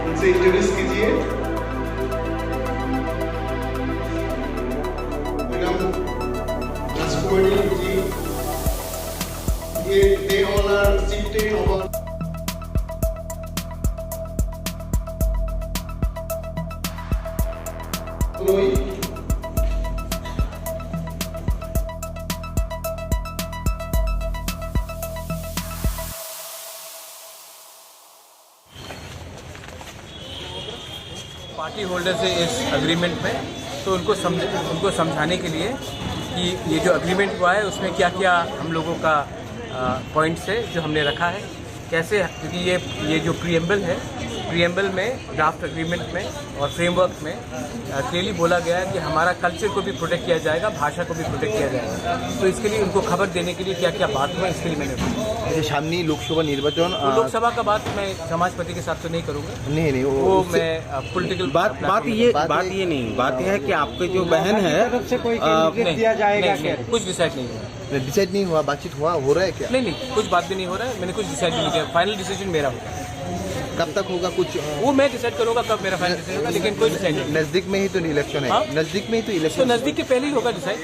उनसे इंट्रोड्यूस कीजिए। जी, ये they all are seated over party holders है इस एग्रीमेंट में, तो उनको समझाने के लिए कि ये जो एग्रीमेंट हुआ है उसमें क्या क्या हम लोगों का पॉइंट्स है जो हमने रखा है, कैसे, क्योंकि ये जो प्रीएम्बल में, ड्राफ्ट एग्रीमेंट में और फ्रेमवर्क में क्लियरली बोला गया है कि हमारा कल्चर को भी प्रोटेक्ट किया जाएगा, भाषा को भी प्रोटेक्ट किया जाएगा। तो इसके लिए उनको खबर देने के लिए क्या क्या बात हुआ, इसके लिए मैंने सामने लोकसभा निर्वाचन, लोकसभा का बात मैं समाजपति के साथ तो नहीं करूँगा, नहीं वो मैं पॉलिटिकल बात ये नहीं, बात यह है कि आपकी जो बहन है दिया जाएगा, कुछ डिसाइड नहीं हुआ। डिसाइड नहीं हुआ, बातचीत हो रहा है क्या? नहीं, कुछ बात भी नहीं हो रहा है, मैंने कुछ डिसाइड नहीं किया, फाइनल डिसीजन मेरा होगा। कब तक होगा कुछ? वो मैं डिसाइड करूंगा कब मेरा फाइनल डिसीजन होगा, लेकिन कोई डिसाइड नहीं। नजदीक में ही तो इलेक्शन है, नजदीक में ही तो इलेक्शन, तो नजदीक के पहले ही होगा डिसाइड।